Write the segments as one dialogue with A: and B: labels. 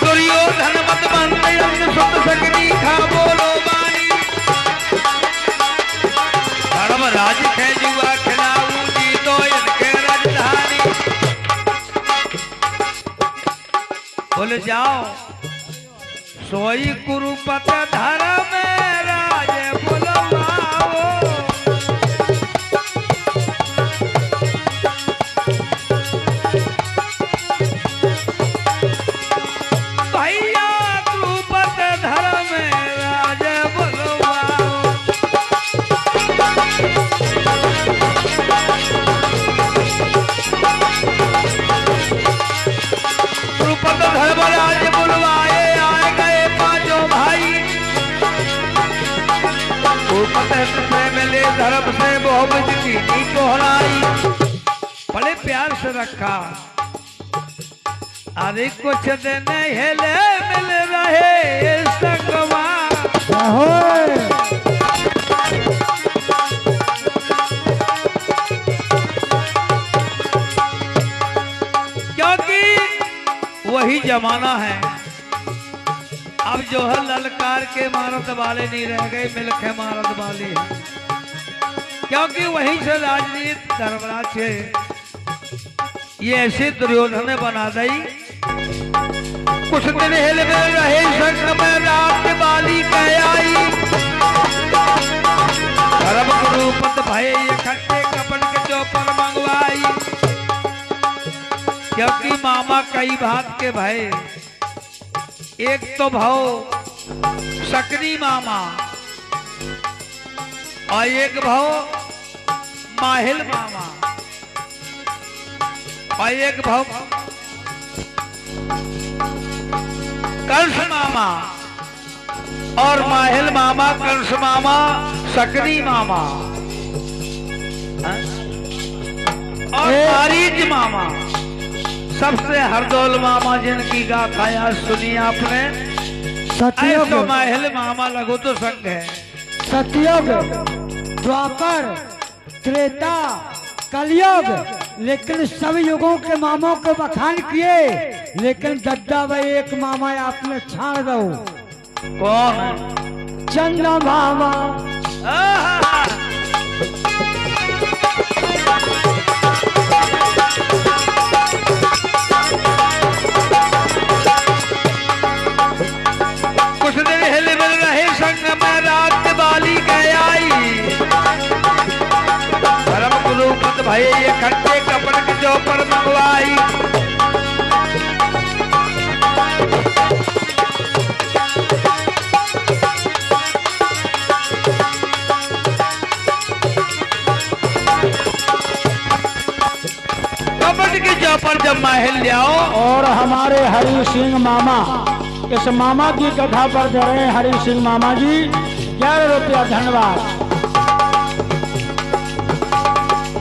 A: दुर्योधन मत बनते सुत सकनी खा बोलो बानी धर्मराज खे जुआ खिलाऊ जी तो इनके राजधानी। बोले जाओ सोई कुरुपत धर्म राज बुलवाओ भैया कुरुपत धर्म राज बुलवाओ। कुरुपत धर्मराज बुलवाए आए गए पांचों भाई से मिले धर्म से मोहब्बत की कोहराई बड़े प्यार से रखा। अरे कुछ दिन हिले मिल रहे संगवा क्योंकि वही जमाना है। अब जो है ललकार के मारत वाले नहीं रह गए, मिलके मारत वाले हैं। क्योंकि वहीं से राजनीति धर्मराज से ये ऐसे दुर्योधन ने बना दी। कुछ दिन हिल मिल रहे संग में रात वाली कह आई धर्म कुरुपत भय इकट्ठे कपट के चौपर मंगवाई। क्योंकि मामा कई बात के भय, एक तो भाव सकनी मामा और एक भाव माहिल मामा और एक भाव कंस मामा और माहिल मामा कंस मामा सकनी मामा और मारीच मामा सबसे हरदौल मामा जिनकी गाथा आज सुनी आपने। सतयुग तो माहिल मामा लघु तो संग है।
B: सतयुग द्वापर त्रेता कलयुग, लेकिन सब युगों के मामों को बखान किए, लेकिन दद्दा भाई एक मामा आपने छाड़ दो।
A: कौन?
B: चंदा मामा।
A: कुछ दिन हिल मिल रहे संग में रात वाली गए आई धर्म कुरुपत भय इकट्ठे कपट के चौपर मंगवाई। कपट के चौपर जब महल ले आओ
B: और हमारे हरि सिंह मामा इस मामा की कथा पर दे रहे हैं। हरि सिंह मामा जी 11 रुपया धन्यवाद।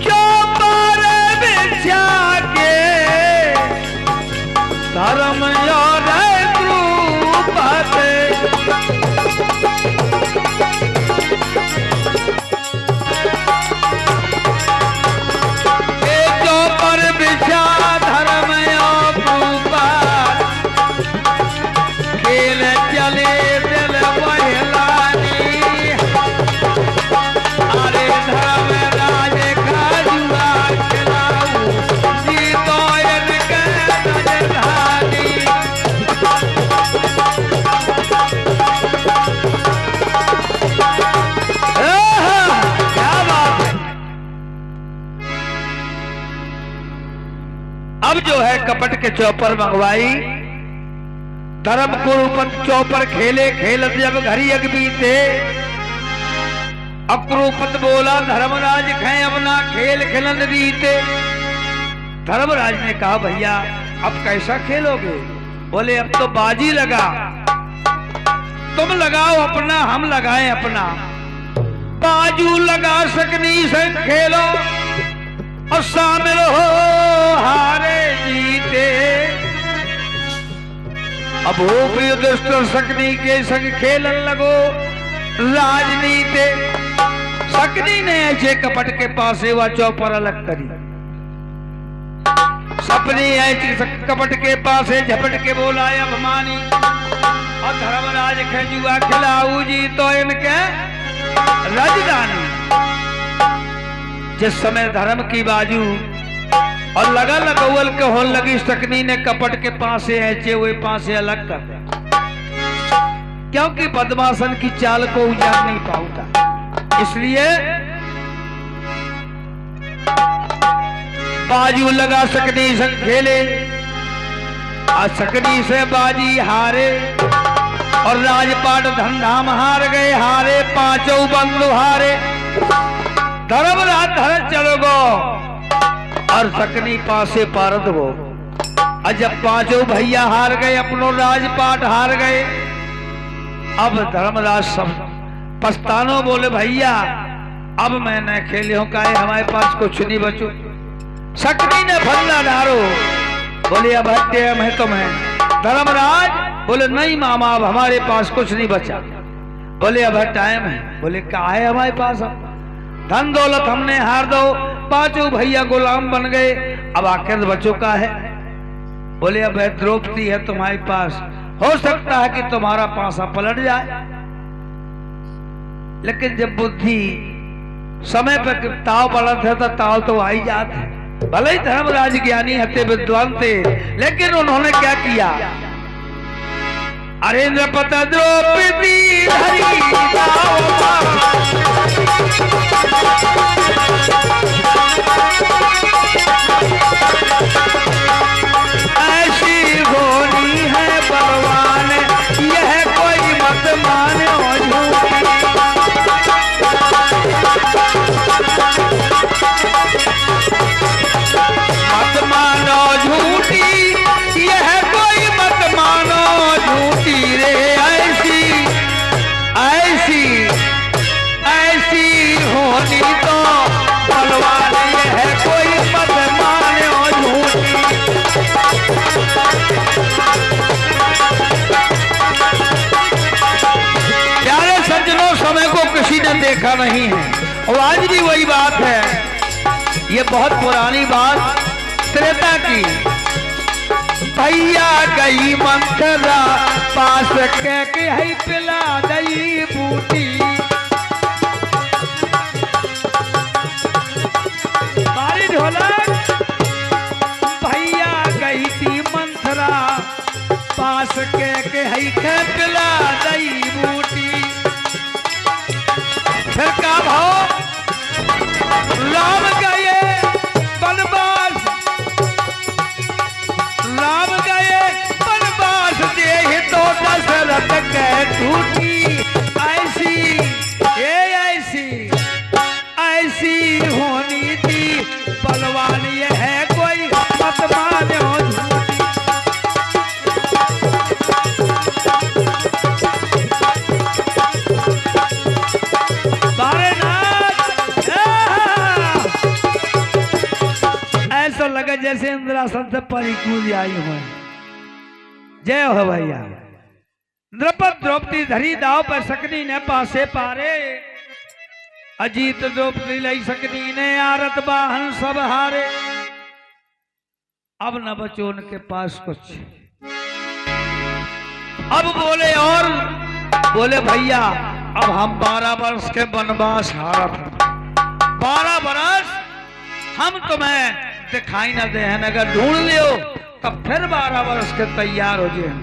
A: चौपर बिछा के धर्म और कुरुपत चौपर बिछा धर्म और कुरुपत खेल चले दिल बहलानी। अरे धर्म राज का जुआ खिलाऊ जी तो इनके राजधानी। क्या बात है। अब जो है कपट के चौपर मंगवाई धर्म कुरुपत चौपर खेले खेलत जब घड़ी अग बीते अक्रूपत बोला धर्मराज खे अपना खेल खिलन बीते। धर्मराज ने कहा भैया अब कैसा खेलोगे? बोले अब तो बाजी लगा, तुम लगाओ अपना हम लगाएं अपना। बाजू लगा सकनी से खेलो और शामिल हो हारे जीते। अब हो प्रिय दुष्ट सकनी के संग खेलन लगो राजनीति। सकनी ने ऐसे कपट के पास सेवा चौपर अलग करी। सपनी ऐसी कपट के पास झपट के बोला अभिमानी, और धर्मराज खजुआ खिलाऊ जी तो इनके राजधानी। जिस समय धर्म की बाजू और लगा लगौल के होने लगी, सकनी ने कपट के पासे ऐसे हुए पासे अलग कर दिया, क्योंकि पद्मासन की चाल को उजाड़ नहीं पाऊंगा। इसलिए बाजू लगा सकनी संग खेले, और सकनी से बाजी हारे, और राजपाट धनधाम हार गए, हारे पांचों बंधु हारे। धर्मराज धर चलो गो और सकनी पासे पारद वो। और जब पांचों भैया हार गए, अपनो राजपाट हार गए, अब धर्मराज सब पछतानो बोले भैया अब मैं न खेले हूं, काहे हमारे पास कुछ नहीं बचो। सकनी ने फल्ला डारो, बोले अब हत्या मैं तुम्हें। धर्मराज बोले नहीं मामा अब हमारे पास कुछ नहीं बचा। बोले अब टाइम है। बोले क्या है हमारे पास, अब धन दौलत हमने हार दो, पांचों भैया गुलाम बन गए, अब आखिर बचो का है। बोले अब द्रौपदी है तुम्हारे पास, हो सकता है कि तुम्हारा पासा पलट जाए, लेकिन जब बुद्धि समय पर ताव पलट है तो ताव तो आ ही जात है। भले ही धर्मराज ज्ञानी हते विद्वान थे, लेकिन उन्होंने क्या किया, अरे नृपत द्रौपदी धरी ऐसी होनी है बलवान, यह कोई मत माने मत मानो झूठी, यह कोई मत मानो झूठी रे। ऐसी ऐसी ऐसी होनी तो बलवान, यह कोई मत मानो झूठी। प्यारे सज्जनों, समय को किसी ने देखा नहीं है, और आज भी वही बात है। ये बहुत पुरानी बात त्रेता की। भैया गई मंथरा पास के है पिला दई बूटी। बारी ढोलक। भैया गई थी मंथरा पास के है पिला दई बूटी। फिर का भाव, राम गए बनवास, राम गए बनवास, दे तो दशरथ के टूटी। ऐसी ऐसी ऐसी होनी थी बलवान, ये है कोई मत मानो झूठी। ऐसा लगा जैसे इंद्रासन से परी कूद आई हो। जय हो भैया। द्रौपद द्रौपदी धरी दाव पर, सकनी ने पासे पारे। अजीत द्रौपदी लई सकनी ने, आरत बाहन सब हारे। अब न बचो उनके पास कुछ। अब बोले और बोले भैया अब हम 12 वर्ष के वनवास हारत हैं, 12 वर्ष हम तुम्हें दिखाई न दे, अगर ढूंढ लियो तब फिर 12 वर्ष के तैयार हो जाए।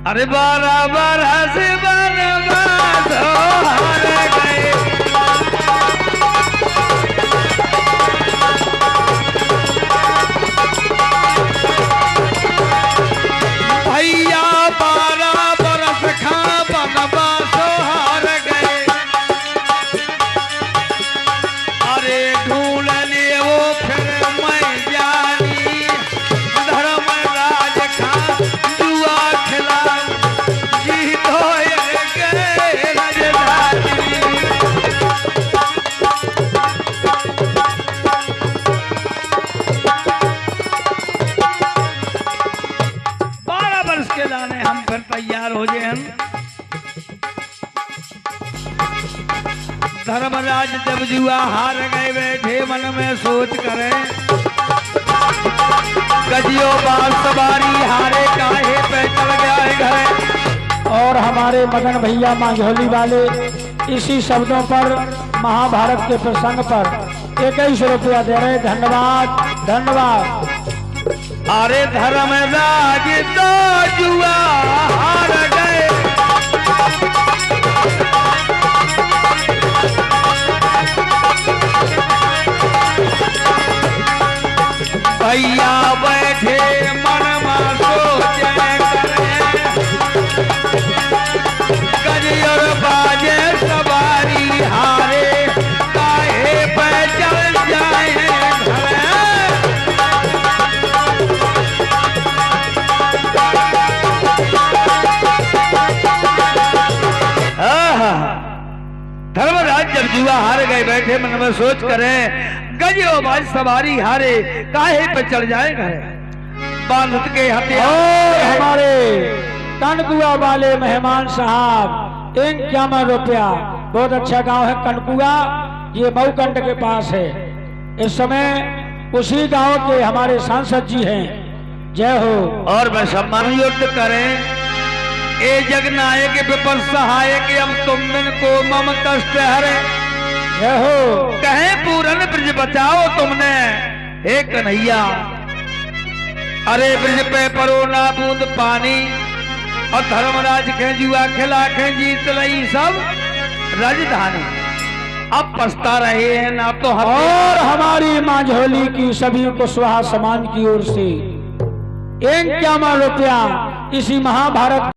A: अरे 12 वर्ष वनवास हार गए, भैया 12 वर्ष खा वनवास हार गए। अरे ढूंढ लिए वो फिर मैं जानी, धर्मराज खा जुआ खिला, जीत हो गए राजधानी। धर्मराज जब जुआ हार गए बैठे मन में सोच करे, गजियो बाल सवारी हारे काहे पे चल गया है घर।
C: और हमारे मदन भैया मांझोली वाले इसी शब्दों पर महाभारत के प्रसंग पर 21 रुपया दे रहे। धन्यवाद धन्यवाद।
A: अरे धर्मराज तो जुआ हार गए, भैया बैठे मन में सोचे करे, गजियोर बाजे सवारी हारे काहे पे चल जाए घर। धर्मराज जब जुआ हार गए बैठे मन में सोच करे, गजियो बाज सवारी हारे काहे पे चढ़ जाए घर। बांधत के
C: और
A: हथियार
C: हमारे कनकुआ वाले मेहमान साहब 51 रुपया। बहुत अच्छा गांव है कनकुआ, ये मऊकंड के पास है। इस समय उसी गांव के हमारे सांसद जी हैं। जय हो।
A: और मैं सम्मान युद्ध करें, ए जगनायक विपर सहायक हम तुम दिन को मम कष्ट हरे।
C: जय हो।
A: कहे पूरन ब्रज बचाओ तुमने हे कन्हैया, अरे ब्रज पे परो ना बूंद पानी। और धर्मराज के जुआ खिला के जीत लई सब राजधानी, अब पछता रहे हैं ना तो
C: और हमारी मांझोली की सभी कुशवाहा समाज की ओर से 51 रुपया इसी महाभारत